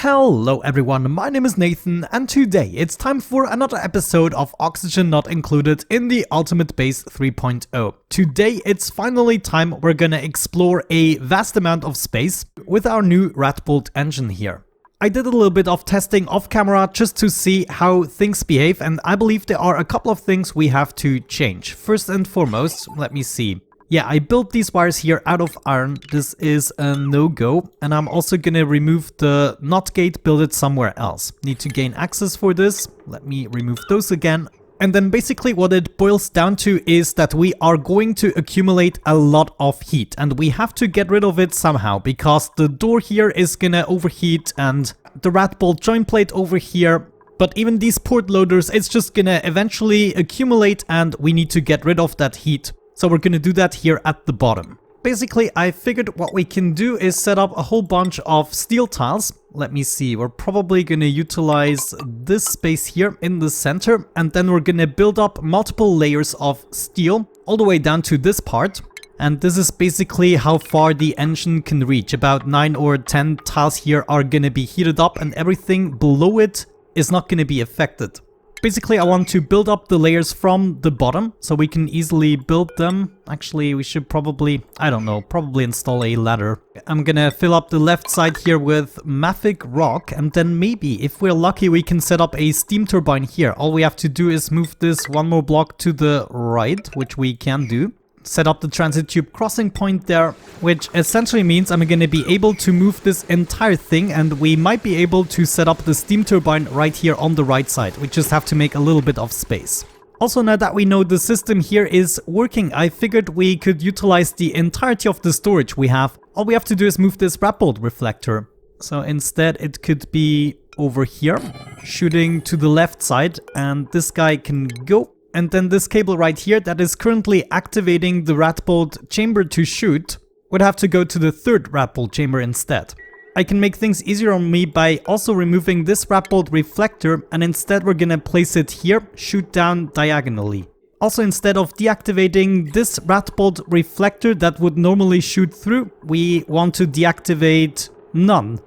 Hello everyone, my name is Nathan and today it's time for another episode of Oxygen Not Included in the Ultimate Base 3.0. Today it's finally time we're gonna explore a vast amount of space with our new radbolt engine here. I did a little bit of testing off camera just to see how things behave, and I believe there are a couple of things we have to change. First and foremost, let me see. Yeah, I built these wires here out of iron. This is a no-go, and I'm also gonna remove the NOT gate, build it somewhere else. Need to gain access for this. Let me remove those again. And then basically what it boils down to is that we are going to accumulate a lot of heat, and we have to get rid of it somehow because the door here is gonna overheat and the radbolt joint plate over here. But even these port loaders, it's just gonna eventually accumulate and we need to get rid of that heat. So we're gonna do that here at the bottom. Basically, I figured what we can do is set up a whole bunch of steel tiles. Let me see, we're probably gonna utilize this space here in the center, and then we're gonna build up multiple layers of steel all the way down to this part. And this is basically how far the engine can reach. About 9 or 10 tiles here are gonna be heated up and everything below it is not gonna be affected. Basically, I want to build up the layers from the bottom so we can easily build them. Actually, we should probably, I don't know, probably install a ladder. I'm gonna fill up the left side here with mafic rock, and then maybe, if we're lucky, we can set up a steam turbine here. All we have to do is move this one more block to the right, which we can do. Set up the transit tube crossing point there, which essentially means I'm gonna be able to move this entire thing, and we might be able to set up the steam turbine right here on the right side. We just have to make a little bit of space. Also, now that we know the system here is working, I figured we could utilize the entirety of the storage we have. All we have to do is move this radbolt reflector. So instead it could be over here, shooting to the left side, and this guy can go. And then this cable right here that is currently activating the radbolt chamber to shoot would have to go to the third radbolt chamber instead. I can make things easier on me by also removing this radbolt reflector, and instead we're gonna place it here, shoot down diagonally. Also, instead of deactivating this radbolt reflector that would normally shoot through, we want to deactivate none.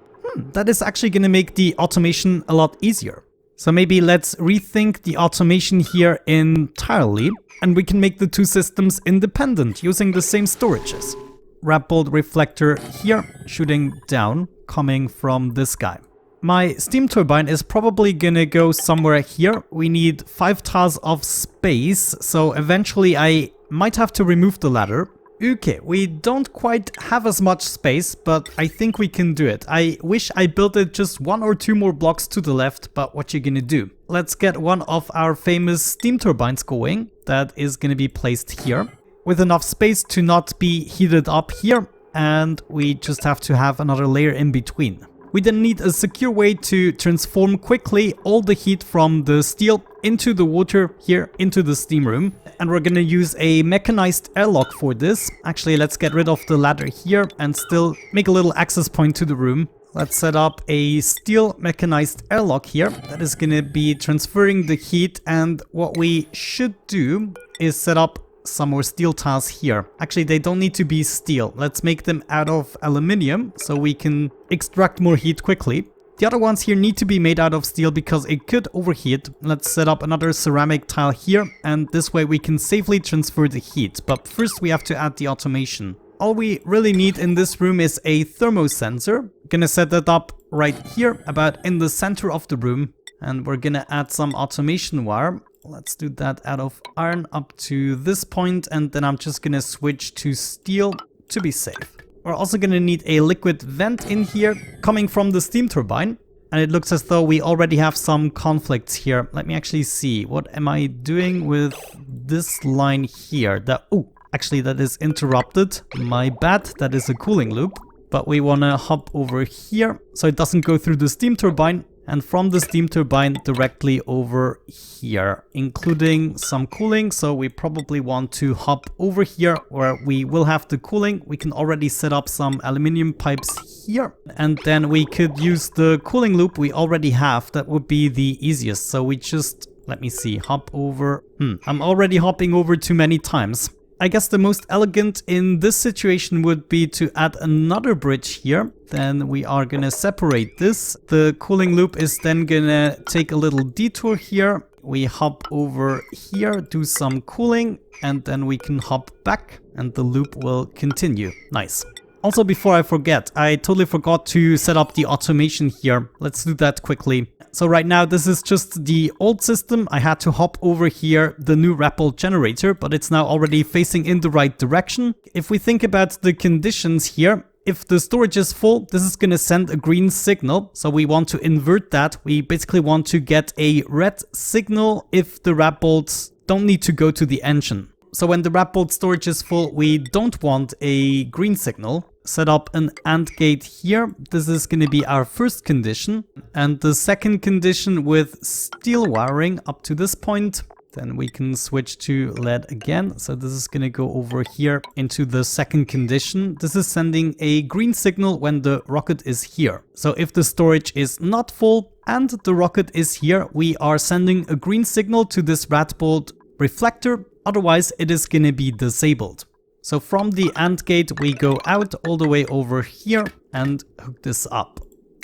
That is actually gonna make the automation a lot easier. So maybe let's rethink the automation here entirely, and we can make the two systems independent using the same storages. Radbolt reflector here, shooting down, coming from this guy. My steam turbine is probably gonna go somewhere here. We need 5 tiles of space, so eventually I might have to remove the ladder. Okay, we don't quite have as much space, but I think we can do it. I wish I built it just 1 or 2 more blocks to the left, but what you gonna do? Let's get one of our famous steam turbines going. That is gonna be placed here, with enough space to not be heated up here, and we just have to have another layer in between. We then need a secure way to transform quickly all the heat from the steel into the water here, into the steam room. And we're gonna use a mechanized airlock for this. Actually, let's get rid of the ladder here and still make a little access point to the room. Let's set up a steel mechanized airlock here that is gonna be transferring the heat, and what we should do is set up some more steel tiles here. Actually, they don't need to be steel. Let's make them out of aluminium so we can extract more heat quickly. The other ones here need to be made out of steel because it could overheat. Let's set up another ceramic tile here, and this way we can safely transfer the heat. But first we have to add the automation. All we really need in this room is a thermosensor. Gonna set that up right here, about in the center of the room. And we're gonna add some automation wire. Let's do that out of iron up to this point, and then I'm just gonna switch to steel to be safe. We're also gonna need a liquid vent in here coming from the steam turbine. And it looks as though we already have some conflicts here. Let me actually see. What am I doing with this line here? Actually that is interrupted. My bad, that is a cooling loop. But we wanna hop over here so it doesn't go through the steam turbine. And from the steam turbine directly over here, including some cooling. So we probably want to hop over here where we will have the cooling. We can already set up some aluminium pipes here, and then we could use the cooling loop we already have. That would be the easiest. So we just, let me see, hop over. I'm already hopping over too many times. I guess the most elegant in this situation would be to add another bridge here. Then we are gonna separate this. The cooling loop is then gonna take a little detour here. We hop over here, do some cooling, and then we can hop back and the loop will continue. Nice. Also, before I forget, I totally forgot to set up the automation here. Let's do that quickly. So right now, this is just the old system. I had to hop over here, the new radbolt generator, but it's now already facing in the right direction. If we think about the conditions here, if the storage is full, this is going to send a green signal. So we want to invert that. We basically want to get a red signal if the radbolts don't need to go to the engine. So when the radbolt storage is full, we don't want a green signal. Set up an AND gate here. This is going to be our first condition. And the second condition with steel wiring up to this point. Then we can switch to LED again. So this is going to go over here into the second condition. This is sending a green signal when the rocket is here. So if the storage is not full and the rocket is here, we are sending a green signal to this radbolt reflector. Otherwise, it is going to be disabled. So from the AND gate, we go out all the way over here and hook this up.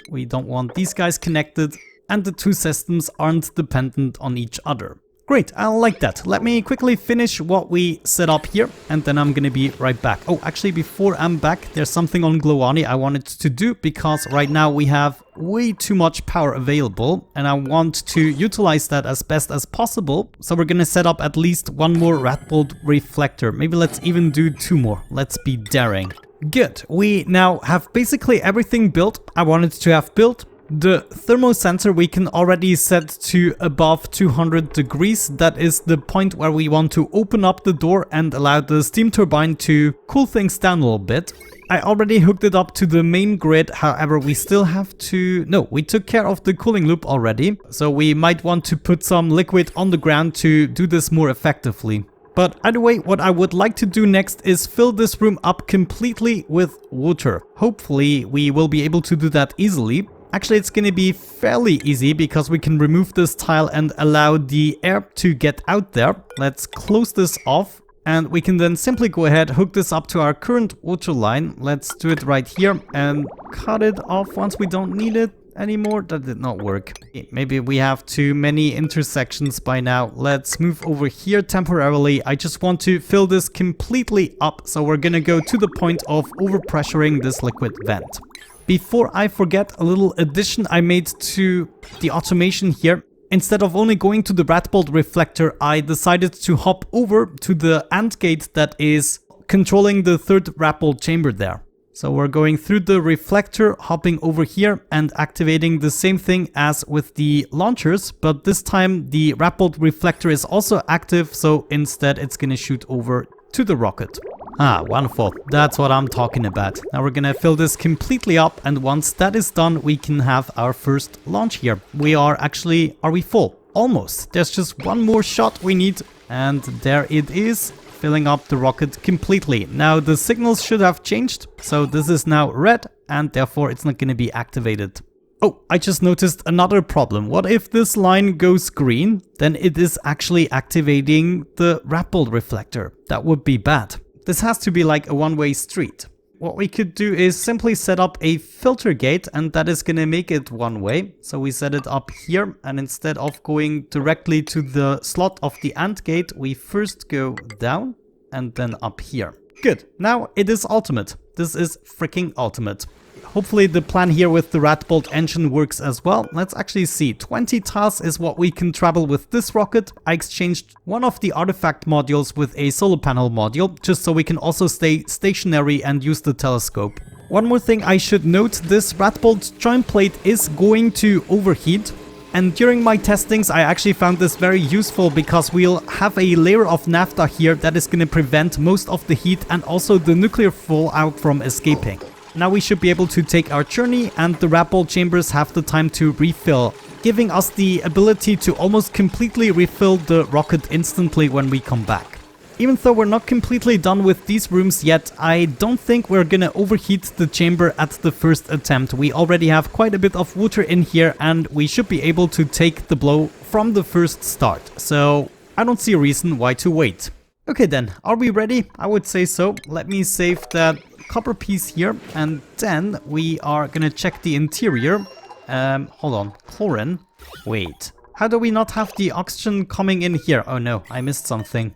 We don't want these guys connected and the two systems aren't dependent on each other. Great, I like that. Let me quickly finish what we set up here and then I'm gonna be right back. Oh, actually before I'm back, there's something on Glowani I wanted to do because right now we have way too much power available and I want to utilize that as best as possible. So we're gonna set up at least one more radbolt reflector. Maybe let's even do two more. Let's be daring. Good, we now have basically everything built I wanted to have built. The thermosensor we can already set to above 200 degrees. That is the point where we want to open up the door and allow the steam turbine to cool things down a little bit. I already hooked it up to the main grid, however we still have to... No, we took care of the cooling loop already. So we might want to put some liquid on the ground to do this more effectively. But either way, what I would like to do next is fill this room up completely with water. Hopefully we will be able to do that easily. Actually, it's going to be fairly easy because we can remove this tile and allow the air to get out there. Let's close this off and we can then simply go ahead, hook this up to our current water line. Let's do it right here and cut it off once we don't need it anymore. That did not work. Maybe we have too many intersections by now. Let's move over here temporarily. I just want to fill this completely up. So we're going to go to the point of overpressuring this liquid vent. Before I forget, a little addition I made to the automation here. Instead of only going to the radbolt reflector, I decided to hop over to the AND gate that is controlling the third radbolt chamber there. So we're going through the reflector, hopping over here and activating the same thing as with the launchers. But this time the radbolt reflector is also active, so instead it's going to shoot over to the rocket. Ah, wonderful. That's what I'm talking about. Now we're gonna fill this completely up and once that is done, we can have our first launch here. We are actually... Are we full? Almost. There's just one more shot we need and there it is, filling up the rocket completely. Now the signals should have changed. So this is now red and therefore it's not gonna be activated. Oh, I just noticed another problem. What if this line goes green? Then it is actually activating the radbolt reflector. That would be bad. This has to be like a one-way street. What we could do is simply set up a filter gate and that is going to make it one way. So we set it up here and instead of going directly to the slot of the AND gate, we first go down and then up here. Good. Now it is ultimate. This is freaking ultimate. Hopefully the plan here with the radbolt engine works as well. Let's actually see. 20 tiles is what we can travel with this rocket. I exchanged one of the artifact modules with a solar panel module, just so we can also stay stationary and use the telescope. One more thing I should note, this radbolt joint plate is going to overheat. And during my testings, I actually found this very useful because we'll have a layer of naphtha here that is going to prevent most of the heat and also the nuclear fallout from escaping. Now we should be able to take our journey and the radbolt chambers have the time to refill, giving us the ability to almost completely refill the rocket instantly when we come back. Even though we're not completely done with these rooms yet, I don't think we're gonna overheat the chamber at the first attempt. We already have quite a bit of water in here and we should be able to take the blow from the first start. So I don't see a reason why to wait. Okay then, are we ready? I would say so. Let me save that copper piece here, and then we are gonna check the interior. Hold on, chlorine? Wait, how do we not have the oxygen coming in here? Oh no, I missed something.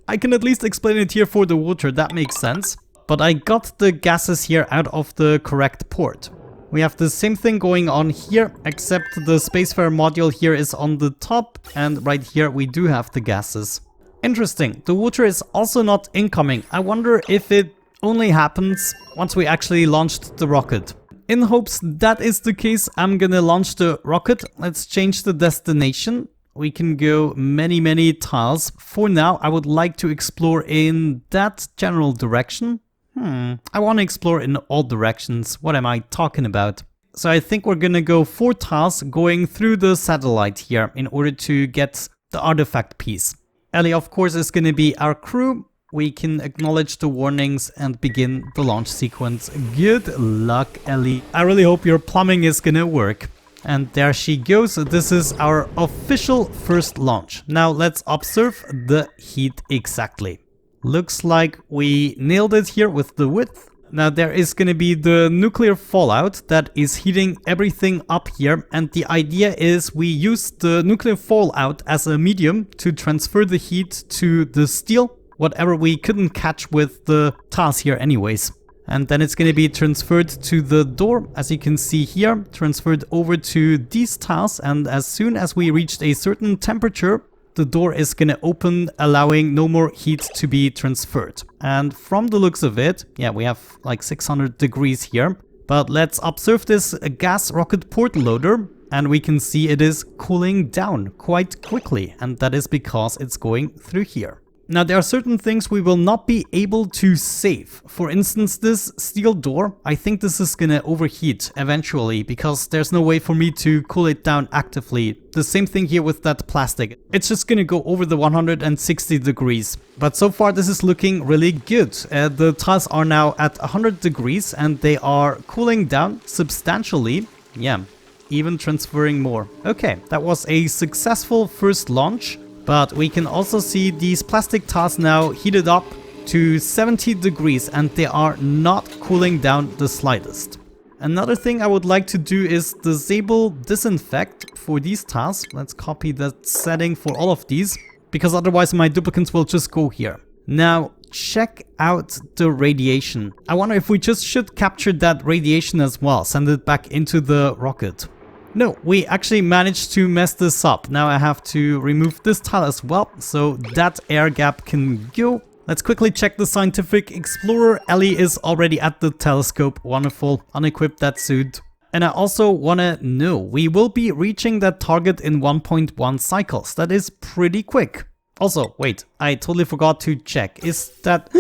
I can at least explain it here for the water, that makes sense. But I got the gases here out of the correct port. We have the same thing going on here, except the Spacefarer module here is on the top, and right here we do have the gases. Interesting, the water is also not incoming. I wonder if it only happens once we actually launched the rocket. In hopes that is the case, I'm gonna launch the rocket. Let's change the destination. We can go many tiles. For now, I would like to explore in that general direction. I want to explore in all directions. What am I talking about? So I think we're gonna go 4 tiles going through the satellite here in order to get the artifact piece. Ellie, of course, is gonna be our crew. We can acknowledge the warnings and begin the launch sequence. Good luck, Ellie. I really hope your plumbing is gonna work. And there she goes. This is our official first launch. Now let's observe the heat exactly. Looks like we nailed it here with the width. Now there is going to be the nuclear fallout that is heating everything up here, and the idea is we use the nuclear fallout as a medium to transfer the heat to the steel, whatever we couldn't catch with the tiles here anyways. And then it's going to be transferred to the door, as you can see here, transferred over to these tiles, and as soon as we reached a certain temperature, the door is going to open, allowing no more heat to be transferred. And from the looks of it, yeah, we have like 600 degrees here. But let's observe this gas rocket port loader, and we can see it is cooling down quite quickly. And that is because it's going through here. Now, there are certain things we will not be able to save. For instance, this steel door, I think this is gonna overheat eventually because there's no way for me to cool it down actively. The same thing here with that plastic. It's just gonna go over the 160 degrees. But so far this is looking really good. The tiles are now at 100 degrees and they are cooling down substantially. Yeah, even transferring more. Okay, that was a successful first launch. But we can also see these plastic tiles now heated up to 70 degrees and they are not cooling down the slightest. Another thing I would like to do is disable disinfect for these tiles. Let's copy that setting for all of these, because otherwise my duplicates will just go here. Now check out the radiation. I wonder if we just should capture that radiation as well, send it back into the rocket. No, we actually managed to mess this up. Now I have to remove this tile as well, so that air gap can go. Let's quickly check the scientific explorer. Ellie is already at the telescope. Wonderful. Unequip that suit. And I also want to know, we will be reaching that target in 1.1 cycles. That is pretty quick. Also, wait, I totally forgot to check. Is that...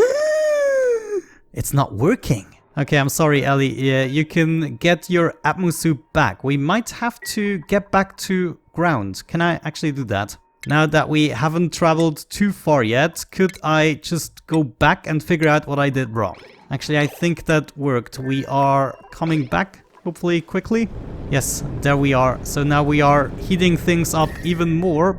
It's not working. Okay, I'm sorry, Ellie. Yeah, you can get your atmosuit back. We might have to get back to ground. Can I actually do that? Now that we haven't traveled too far yet, could I just go back and figure out what I did wrong? Actually, I think that worked. We are coming back, hopefully quickly. Yes, there we are. So now we are heating things up even more.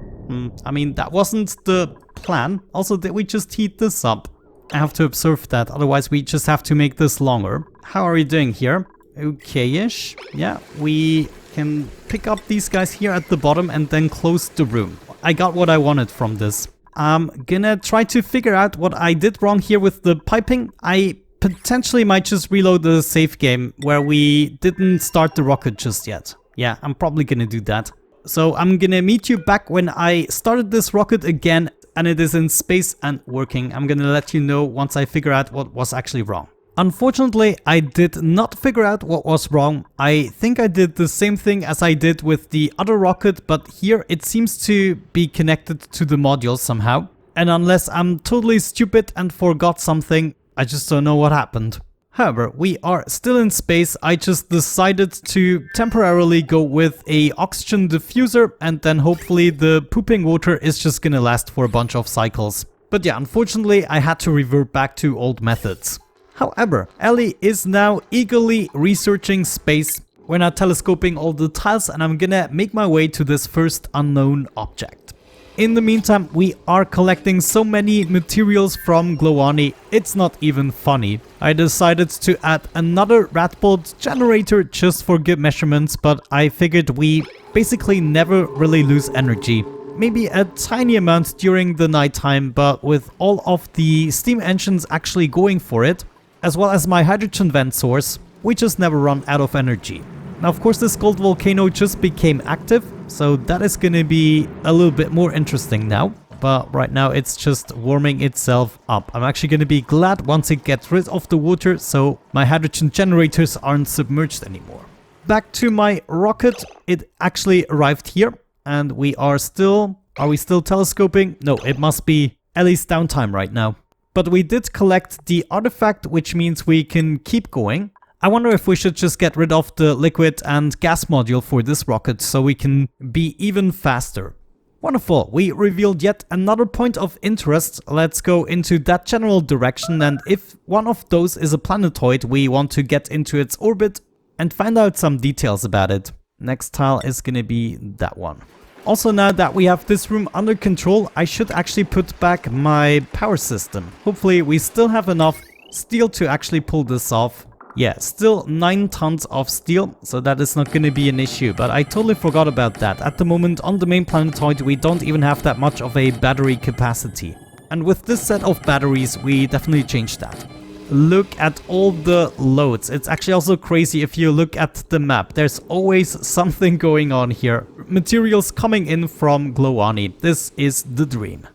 I mean, that wasn't the plan. Also, did we just heat this up? I have to observe that, otherwise we just have to make this longer. How are we doing here? Okay-ish. Yeah, we can pick up these guys here at the bottom and then close the room. I got what I wanted from this. I'm gonna try to figure out what I did wrong here with the piping. I potentially might just reload the save game where we didn't start the rocket just yet. Yeah, I'm probably gonna do that. So I'm gonna meet you back when I started this rocket again and it is in space and working. I'm gonna let you know once I figure out what was actually wrong. Unfortunately, I did not figure out what was wrong. I think I did the same thing as I did with the other rocket, but here it seems to be connected to the module somehow. And unless I'm totally stupid and forgot something, I just don't know what happened. However, we are still in space. I just decided to temporarily go with a oxygen diffuser, and then hopefully the pooping water is just gonna last for a bunch of cycles. But yeah, unfortunately I had to revert back to old methods. However, Ellie is now eagerly researching space. We're now telescoping all the tiles and I'm gonna make my way to this first unknown object. In the meantime, we are collecting so many materials from Glowani, it's not even funny. I decided to add another radbolt generator just for good measurements, but I figured we basically never really lose energy. Maybe a tiny amount during the nighttime, but with all of the steam engines actually going for it, as well as my hydrogen vent source, we just never run out of energy. Now, of course, this gold volcano just became active, so that is going to be a little bit more interesting now. But right now it's just warming itself up. I'm actually going to be glad once it gets rid of the water, so my hydrogen generators aren't submerged anymore. Back to my rocket, it actually arrived here, and we are still... Are we still telescoping? No, it must be at least downtime right now. But we did collect the artifact, which means we can keep going. I wonder if we should just get rid of the liquid and gas module for this rocket so we can be even faster. Wonderful, we revealed yet another point of interest. Let's go into that general direction, and if one of those is a planetoid, we want to get into its orbit and find out some details about it. Next tile is gonna be that one. Also, now that we have this room under control, I should actually put back my power system. Hopefully we still have enough steel to actually pull this off. Yeah, still 9 tons of steel, so that is not going to be an issue, but I totally forgot about that. At the moment, on the main planetoid, we don't even have that much of a battery capacity. And with this set of batteries, we definitely changed that. Look at all the loads. It's actually also crazy if you look at the map. There's always something going on here. Materials coming in from Glowani. This is the dream.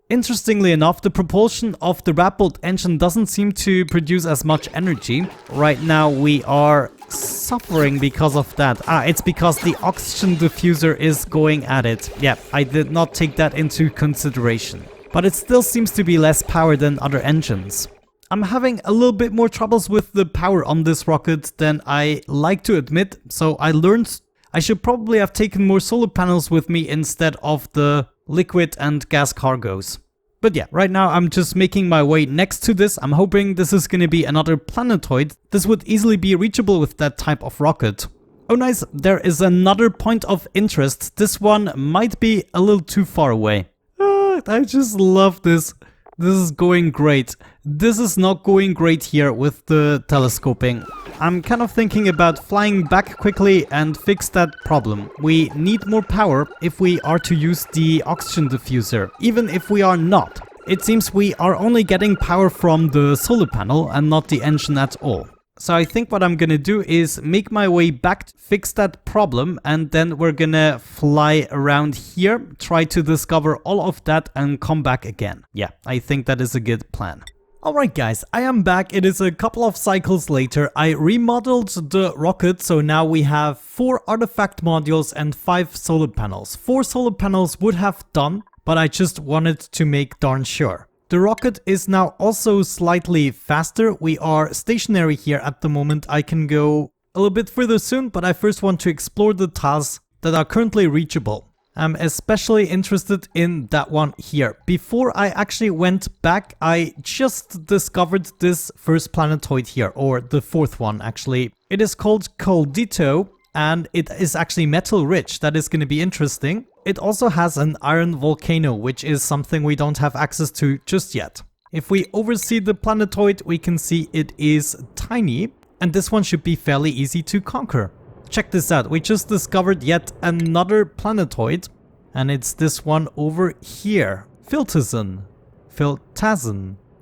Interestingly enough, the propulsion of the radbolt engine doesn't seem to produce as much energy. Right now we are suffering because of that. It's because the oxygen diffuser is going at it. Yeah, I did not take that into consideration. But it still seems to be less power than other engines. I'm having a little bit more troubles with the power on this rocket than I like to admit, so I learned I should probably have taken more solar panels with me instead of the liquid and gas cargoes. But yeah, right now I'm just making my way next to this. I'm hoping this is going to be another planetoid. This would easily be reachable with that type of rocket. Oh nice, there is another point of interest. This one might be a little too far away. I just love this. This is going great. This is not going great here with the telescoping. I'm kind of thinking about flying back quickly and fix that problem. We need more power if we are to use the oxygen diffuser, even if we are not. It seems we are only getting power from the solar panel and not the engine at all. So I think what I'm gonna do is make my way back, fix that problem, and then we're gonna fly around here, try to discover all of that and come back again. Yeah, I think that is a good plan. Alright guys, I am back. It is a couple of cycles later. I remodeled the rocket, so now we have 4 artifact modules and 5 solar panels. 4 solar panels would have done, but I just wanted to make darn sure. The rocket is now also slightly faster. We are stationary here at the moment. I can go a little bit further soon, but I first want to explore the tiles that are currently reachable. I'm especially interested in that one here. Before I actually went back, I just discovered this first planetoid here, or the 4th one actually. It is called Coldito, and it is actually metal rich. That is going to be interesting. It also has an iron volcano, which is something we don't have access to just yet. If we oversee the planetoid, we can see it is tiny, and this one should be fairly easy to conquer. Check this out, we just discovered yet another planetoid, and it's this one over here, Filtazon.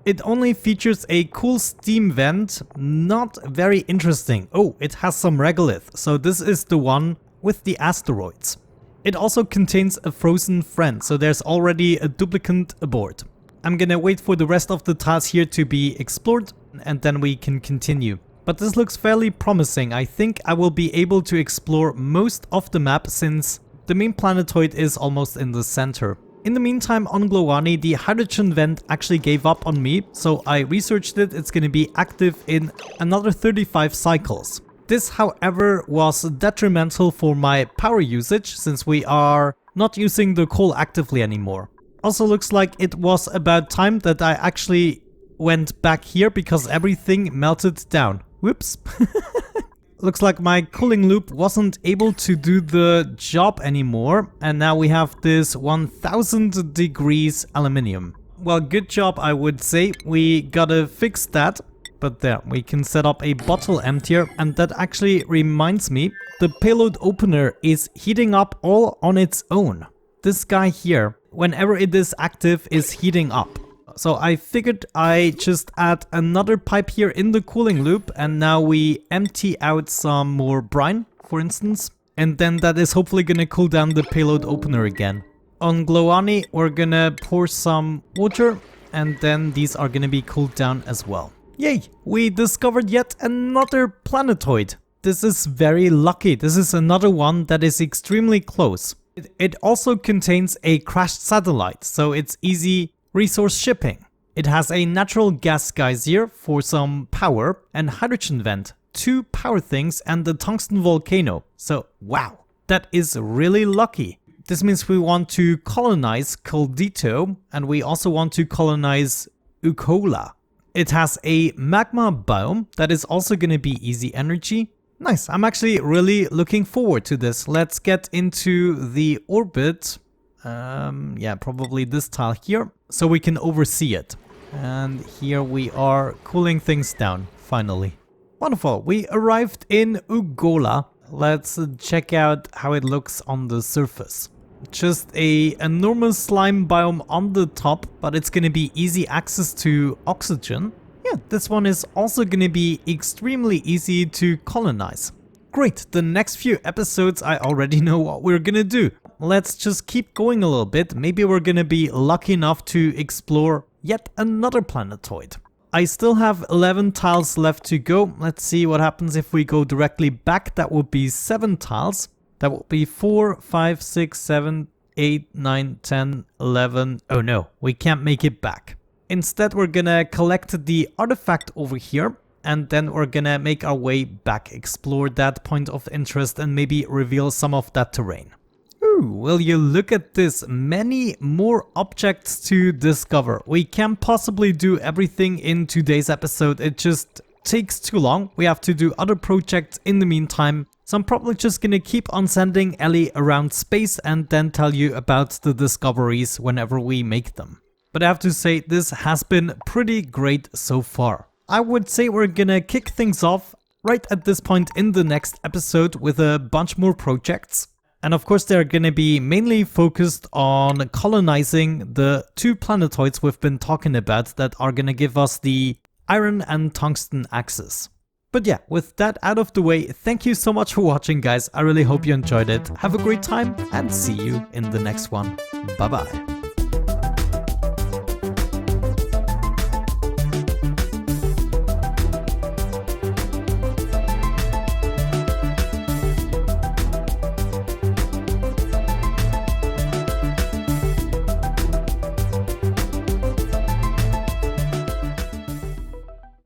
It only features a cool steam vent, not very interesting. Oh, it has some regolith, so this is the one with the asteroids. It also contains a frozen friend, so there's already a duplicate aboard. I'm gonna wait for the rest of the tiles here to be explored, and then we can continue. But this looks fairly promising. I think I will be able to explore most of the map since the main planetoid is almost in the center. In the meantime, on Glowani, the hydrogen vent actually gave up on me, so I researched it. It's gonna be active in another 35 cycles. This, however, was detrimental for my power usage since we are not using the coal actively anymore. Also looks like it was about time that I actually went back here because everything melted down. Whoops. looks like my cooling loop wasn't able to do the job anymore, and now we have this 1000 degrees aluminium. Well, good job, I would say. We gotta fix that. But there, we can set up a bottle emptier, and that actually reminds me, the payload opener is heating up all on its own. This guy here, whenever it is active, is heating up. So I figured I just add another pipe here in the cooling loop, and now we empty out some more brine, for instance. And then that is hopefully gonna cool down the payload opener again. On Gloani, we're gonna pour some water, and then these are gonna be cooled down as well. Yay! We discovered yet another planetoid. This is very lucky. This is another one that is extremely close. It also contains a crashed satellite, so it's easy resource shipping. It has a natural gas geyser for some power and hydrogen vent, 2 power things, and the tungsten volcano. So wow, that is really lucky. This means we want to colonize Coldito, and we also want to colonize Ukola. It has a magma biome that is also going to be easy energy. Nice, I'm actually really looking forward to this. Let's get into the orbit. Yeah, probably this tile here, so we can oversee it. And here we are cooling things down, finally. Wonderful, we arrived in Ugola. Let's check out how it looks on the surface. Just a enormous slime biome on the top, but it's gonna be easy access to oxygen. Yeah, this one is also gonna be extremely easy to colonize. Great, the next few episodes I already know what we're gonna do. Let's just keep going a little bit. Maybe we're gonna be lucky enough to explore yet another planetoid. I still have 11 tiles left to go. Let's see what happens if we go directly back. That would be 7 tiles. That will be 4, 5, 6, 7, 8, 9, 10, 11. Oh no, we can't make it back. Instead, we're gonna collect the artifact over here, and then we're gonna make our way back, explore that point of interest, and maybe reveal some of that terrain. Ooh, will you look at this? Many more objects to discover. We can't possibly do everything in today's episode. It just takes too long. We have to do other projects in the meantime. So I'm probably just gonna keep on sending Ellie around space and then tell you about the discoveries whenever we make them. But I have to say, this has been pretty great so far. I would say we're gonna kick things off right at this point in the next episode with a bunch more projects. And of course they're gonna be mainly focused on colonizing the 2 planetoids we've been talking about that are gonna give us the iron and tungsten access. But yeah, with that out of the way, thank you so much for watching, guys. I really hope you enjoyed it. Have a great time and see you in the next one. Bye bye.